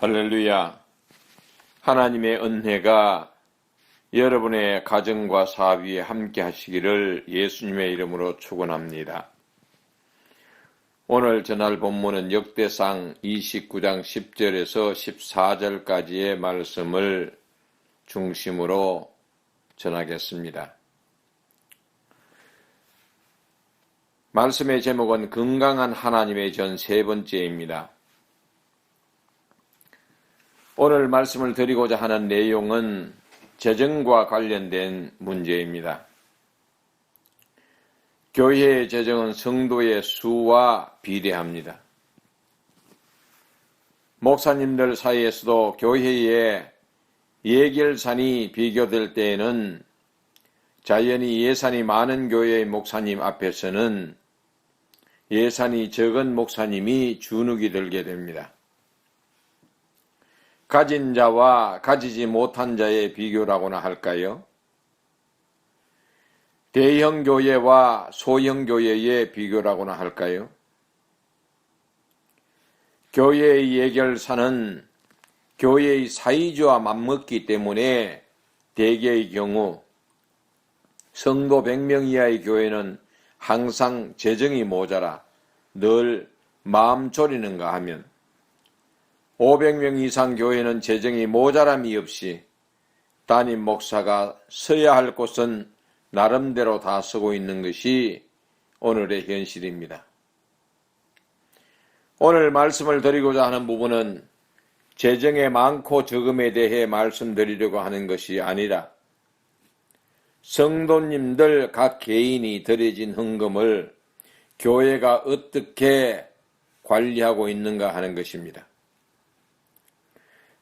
할렐루야. 하나님의 은혜가 여러분의 가정과 사위에 함께 하시기를 예수님의 이름으로 축원합니다. 오늘 전할 본문은 역대상 29장 10절에서 14절까지의 말씀을 중심으로 전하겠습니다. 말씀의 제목은 건강한 하나님의 전 세 번째입니다. 오늘 말씀을 드리고자 하는 내용은 재정과 관련된 문제입니다. 교회의 재정은 성도의 수와 비례합니다. 목사님들 사이에서도 교회의 예결산이 비교될 때에는 자연히 예산이 많은 교회의 목사님 앞에서는 예산이 적은 목사님이 주눅이 들게 됩니다. 가진 자와 가지지 못한 자의 비교라고나 할까요? 대형 교회와 소형 교회의 비교라고나 할까요? 교회의 예결사는 교회의 사이주와 맞먹기 때문에 대개의 경우 성도 100명 이하의 교회는 항상 재정이 모자라 늘 마음 졸이는가 하면 500명 이상 교회는 재정이 모자람이 없이 담임 목사가 서야 할 곳은 나름대로 다 서고 있는 것이 오늘의 현실입니다. 오늘 말씀을 드리고자 하는 부분은 재정의 많고 적음에 대해 말씀드리려고 하는 것이 아니라 성도님들 각 개인이 드려진 헌금을 교회가 어떻게 관리하고 있는가 하는 것입니다.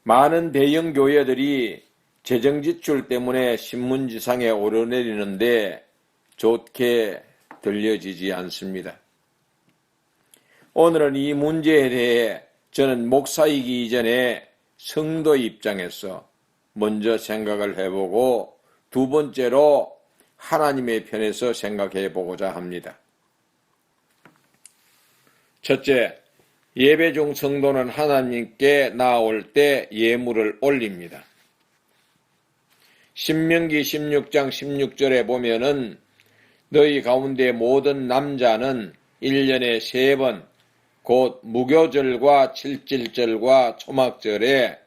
많은 대형 교회들이 재정지출 때문에 신문지상에 오르내리는데 좋게 들려지지 않습니다. 오늘은 이 문제에 대해 저는 목사이기 이전에 성도 입장에서 먼저 생각을 해보고 두 번째로 하나님의 편에서 생각해 보고자 합니다. 첫째, 예배 중 성도는 하나님께 나아올 때 예물을 올립니다. 신명기 16장 16절에 보면은 너희 가운데 모든 남자는 1년에 3번 곧 무교절과 칠칠절과 초막절에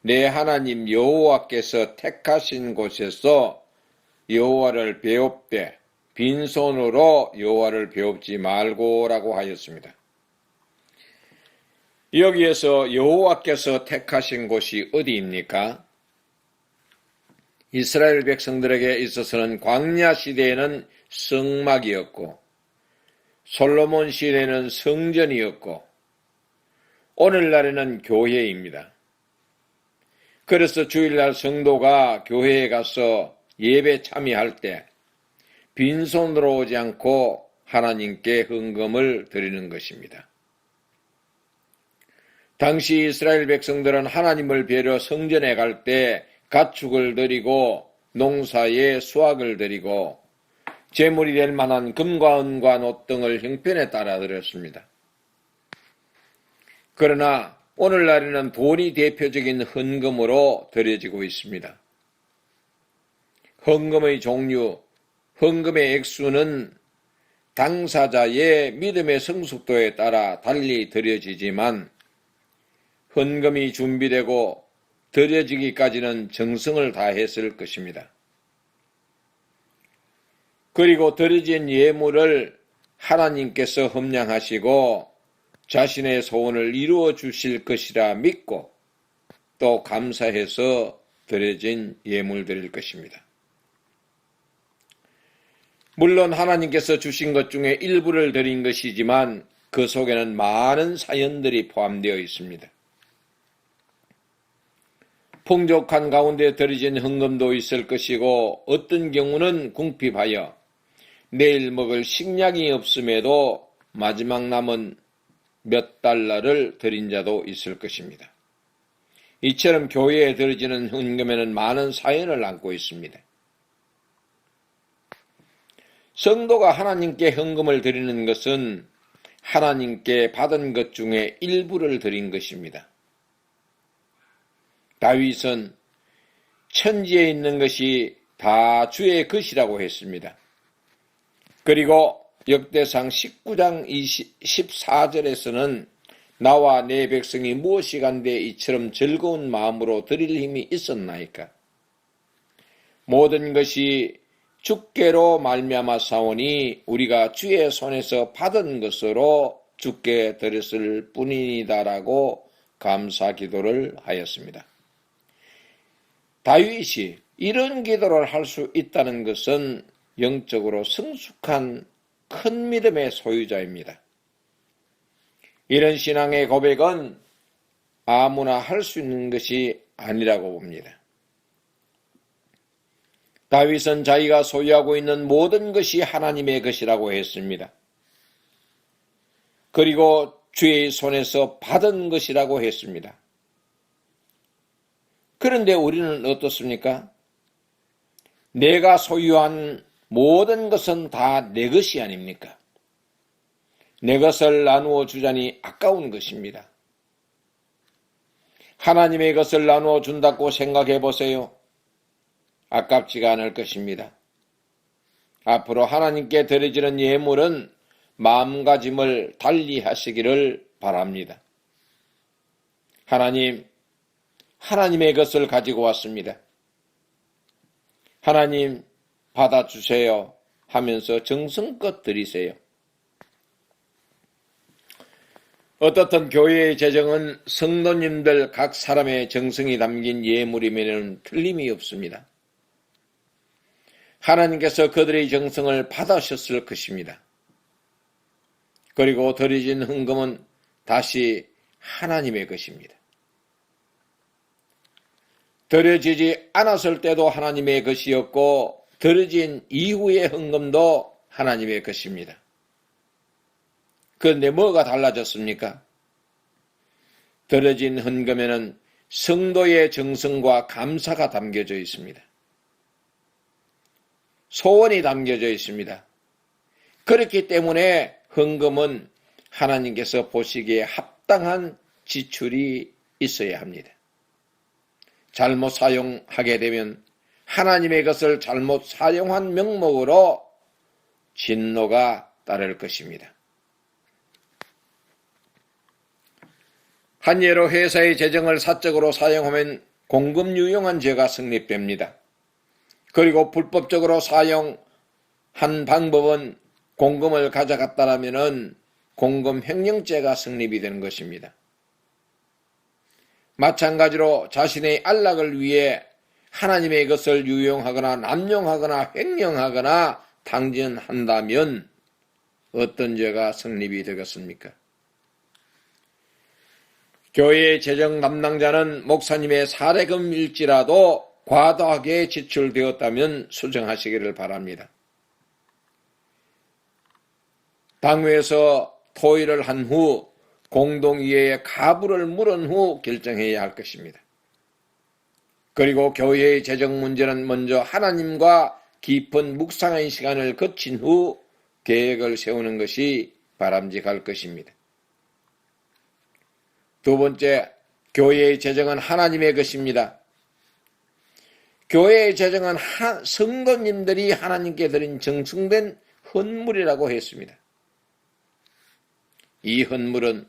내 하나님 여호와께서 택하신 곳에서 여호와를 배웁되 빈손으로 여호와를 배웁지 말고라고 하였습니다. 여기에서 여호와께서 택하신 곳이 어디입니까? 이스라엘 백성들에게 있어서는 광야 시대에는 성막이었고 솔로몬 시대에는 성전이었고 오늘날에는 교회입니다. 그래서 주일날 성도가 교회에 가서 예배 참여할 때 빈손으로 오지 않고 하나님께 헌금을 드리는 것입니다. 당시 이스라엘 백성들은 하나님을 뵈러 성전에 갈 때 가축을 드리고 농사에 수확을 드리고 제물이 될 만한 금과 은과 옷 등을 형편에 따라 드렸습니다. 그러나 오늘날에는 돈이 대표적인 헌금으로 드려지고 있습니다. 헌금의 종류, 헌금의 액수는 당사자의 믿음의 성숙도에 따라 달리 드려지지만 헌금이 준비되고 드려지기까지는 정성을 다했을 것입니다. 그리고 드려진 예물을 하나님께서 험량하시고 자신의 소원을 이루어 주실 것이라 믿고 또 감사해서 드려진 예물들일 것입니다. 물론 하나님께서 주신 것 중에 일부를 드린 것이지만 그 속에는 많은 사연들이 포함되어 있습니다. 풍족한 가운데 드려진 헌금도 있을 것이고 어떤 경우는 궁핍하여 내일 먹을 식량이 없음에도 마지막 남은 몇 달러를 드린 자도 있을 것입니다. 이처럼 교회에 드려지는 헌금에는 많은 사연을 안고 있습니다. 성도가 하나님께 헌금을 드리는 것은 하나님께 받은 것 중에 일부를 드린 것입니다. 다윗은 천지에 있는 것이 다 주의 것이라고 했습니다. 그리고 역대상 19장 14절에서는 나와 내 백성이 무엇이간데 이처럼 즐거운 마음으로 드릴 힘이 있었나이까. 모든 것이 주께로 말미암아 사오니 우리가 주의 손에서 받은 것으로 주께 드렸을 뿐이다라고 감사 기도를 하였습니다. 다윗이 이런 기도를 할 수 있다는 것은 영적으로 성숙한 큰 믿음의 소유자입니다. 이런 신앙의 고백은 아무나 할 수 있는 것이 아니라고 봅니다. 다윗은 자기가 소유하고 있는 모든 것이 하나님의 것이라고 했습니다. 그리고 주의 손에서 받은 것이라고 했습니다. 그런데 우리는 어떻습니까? 내가 소유한 모든 것은 다 내 것이 아닙니까? 내 것을 나누어 주자니 아까운 것입니다. 하나님의 것을 나누어 준다고 생각해 보세요. 아깝지가 않을 것입니다. 앞으로 하나님께 드려지는 예물은 마음가짐을 달리 하시기를 바랍니다. 하나님의 것을 가지고 왔습니다. 하나님 받아주세요 하면서 정성껏 드리세요. 어떻든 교회의 재정은 성도님들 각 사람의 정성이 담긴 예물이면 틀림이 없습니다. 하나님께서 그들의 정성을 받으셨을 것입니다. 그리고 드려진 헌금은 다시 하나님의 것입니다. 드려지지 않았을 때도 하나님의 것이었고 드려진 이후의 헌금도 하나님의 것입니다. 그런데 뭐가 달라졌습니까? 드려진 헌금에는 성도의 정성과 감사가 담겨져 있습니다. 소원이 담겨져 있습니다. 그렇기 때문에 헌금은 하나님께서 보시기에 합당한 지출이 있어야 합니다. 잘못 사용하게 되면 하나님의 것을 잘못 사용한 명목으로 진노가 따를 것입니다. 한 예로 회사의 재정을 사적으로 사용하면 공금 유용한 죄가 성립됩니다. 그리고 불법적으로 사용한 방법은 공금을 가져갔다라면 공금 횡령죄가 성립이 되는 것입니다. 마찬가지로 자신의 안락을 위해 하나님의 것을 유용하거나 남용하거나 횡령하거나 당진한다면 어떤 죄가 성립이 되겠습니까? 교회의 재정 담당자는 목사님의 사례금일지라도 과도하게 지출되었다면 수정하시기를 바랍니다. 당회에서 토의를 한 후 공동의회에 가부를 물은 후 결정해야 할 것입니다. 그리고 교회의 재정 문제는 먼저 하나님과 깊은 묵상의 시간을 거친 후 계획을 세우는 것이 바람직할 것입니다. 두 번째, 교회의 재정은 하나님의 것입니다. 교회의 재정은 성도님들이 하나님께 드린 정성된 헌물이라고 했습니다. 이 헌물은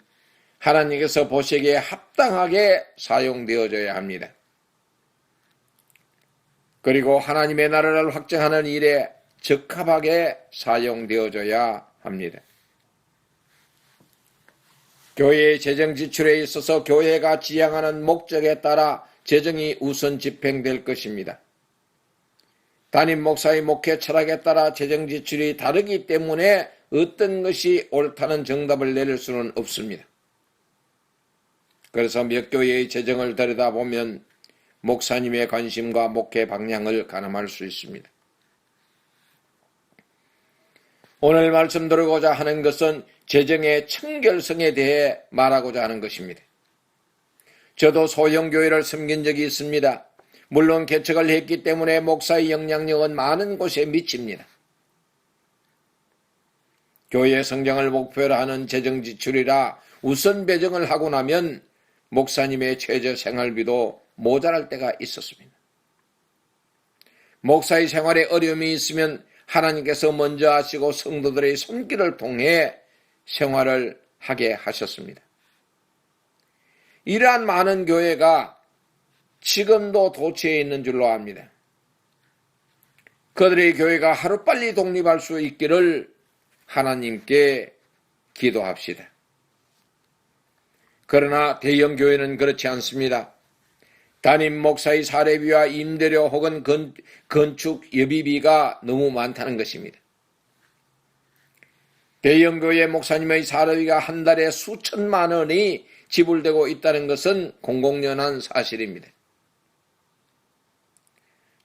하나님께서 보시기에 합당하게 사용되어져야 합니다. 그리고 하나님의 나라를 확장하는 일에 적합하게 사용되어져야 합니다. 교회의 재정 지출에 있어서 교회가 지향하는 목적에 따라 재정이 우선 집행될 것입니다. 담임 목사의 목회 철학에 따라 재정 지출이 다르기 때문에 어떤 것이 옳다는 정답을 내릴 수는 없습니다. 그래서 몇 교회의 재정을 들여다보면 목사님의 관심과 목회 방향을 가늠할 수 있습니다. 오늘 말씀 드리고자 하는 것은 재정의 청결성에 대해 말하고자 하는 것입니다. 저도 소형교회를 섬긴 적이 있습니다. 물론 개척을 했기 때문에 목사의 영향력은 많은 곳에 미칩니다. 교회 성장을 목표로 하는 재정 지출이라 우선 배정을 하고 나면 목사님의 최저 생활비도 모자랄 때가 있었습니다. 목사의 생활에 어려움이 있으면 하나님께서 먼저 하시고 성도들의 손길을 통해 생활을 하게 하셨습니다. 이러한 많은 교회가 지금도 도처에 있는 줄로 압니다. 그들의 교회가 하루빨리 독립할 수 있기를 하나님께 기도합시다. 그러나 대형 교회는 그렇지 않습니다. 담임 목사의 사례비와 임대료 혹은 건축 예비비가 너무 많다는 것입니다. 대형 교회 목사님의 사례비가 한 달에 수천만 원이 지불되고 있다는 것은 공공연한 사실입니다.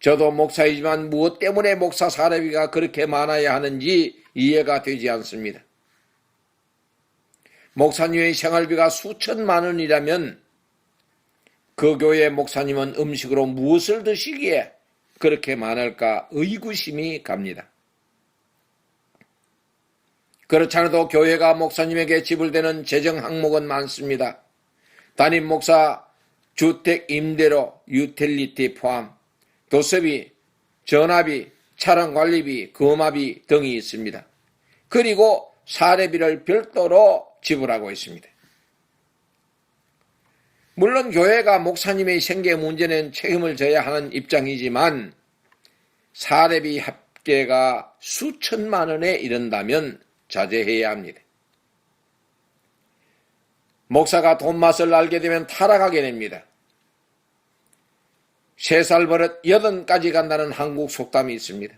저도 목사이지만 무엇 때문에 목사 사례비가 그렇게 많아야 하는지 이해가 되지 않습니다. 목사님의 생활비가 수천만 원이라면 그 교회 목사님은 음식으로 무엇을 드시기에 그렇게 많을까 의구심이 갑니다. 그렇지 않아도 교회가 목사님에게 지불되는 재정 항목은 많습니다. 담임 목사 주택 임대료, 유틸리티 포함, 도서비, 전화비, 차량 관리비, 거마비 등이 있습니다. 그리고 사례비를 별도로 지불하고 있습니다. 물론 교회가 목사님의 생계 문제는 책임을 져야 하는 입장이지만 사례비 합계가 수천만 원에 이른다면 자제해야 합니다. 목사가 돈 맛을 알게 되면 타락하게 됩니다. 3살 버릇 8까지 간다는 한국 속담이 있습니다.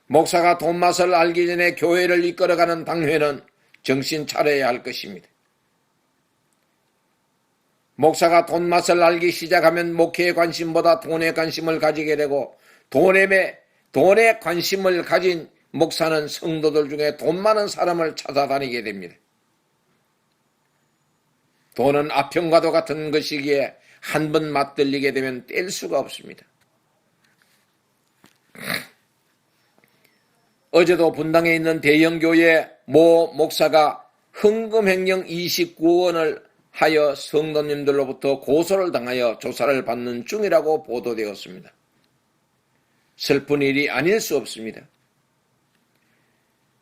목사가 돈 맛을 알기 전에 교회를 이끌어가는 당회는 정신 차려야 할 것입니다. 목사가 돈 맛을 알기 시작하면 목회의 관심보다 돈에 관심을 가지게 되고 돈에 관심을 가진 목사는 성도들 중에 돈 많은 사람을 찾아다니게 됩니다. 돈은 아평과도 같은 것이기에 한 번 맛들리게 되면 뗄 수가 없습니다. 어제도 분당에 있는 대형교회 모 목사가 헌금횡령 29원을 하여 성도님들로부터 고소를 당하여 조사를 받는 중이라고 보도되었습니다. 슬픈 일이 아닐 수 없습니다.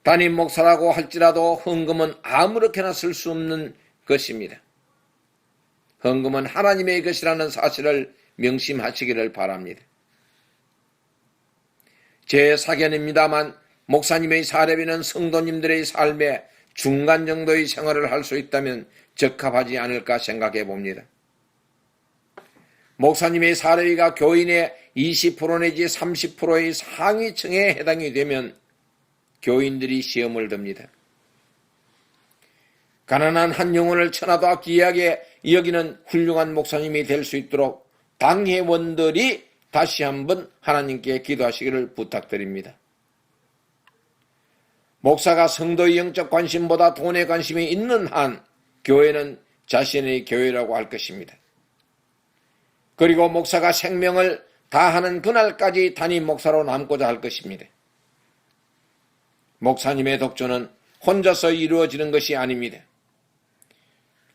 담임 목사라고 할지라도 헌금은 아무렇게나 쓸 수 없는 것입니다. 헌금은 하나님의 것이라는 사실을 명심하시기를 바랍니다. 제 사견입니다만 목사님의 사례비는 성도님들의 삶에 중간 정도의 생활을 할 수 있다면 적합하지 않을까 생각해 봅니다. 목사님의 사례비가 교인의 20% 내지 30%의 상위층에 해당이 되면 교인들이 시험을 듭니다. 가난한 한 영혼을 천하도 귀하게 여기는 훌륭한 목사님이 될 수 있도록 당회원들이 다시 한번 하나님께 기도하시기를 부탁드립니다. 목사가 성도의 영적 관심보다 돈에 관심이 있는 한 교회는 자신의 교회라고 할 것입니다. 그리고 목사가 생명을 다하는 그날까지 담임 목사로 남고자 할 것입니다. 목사님의 독조는 혼자서 이루어지는 것이 아닙니다.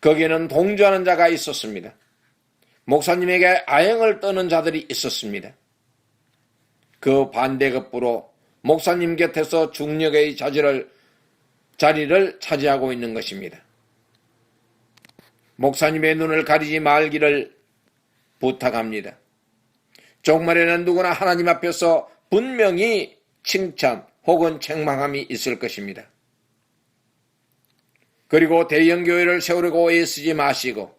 거기에는 동조하는 자가 있었습니다. 목사님에게 아행을 떠는 자들이 있었습니다. 그 반대급부로 목사님 곁에서 중력의 자리를 차지하고 있는 것입니다. 목사님의 눈을 가리지 말기를 부탁합니다. 종말에는 누구나 하나님 앞에서 분명히 칭찬 혹은 책망함이 있을 것입니다. 그리고 대형교회를 세우려고 애쓰지 마시고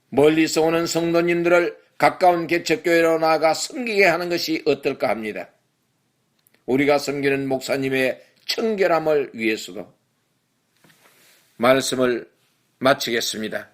멀리서 오는 성도님들을 가까운 개척교회로 나아가 섬기게 하는 것이 어떨까 합니다. 우리가 섬기는 목사님의 청결함을 위해서도 말씀을 마치겠습니다.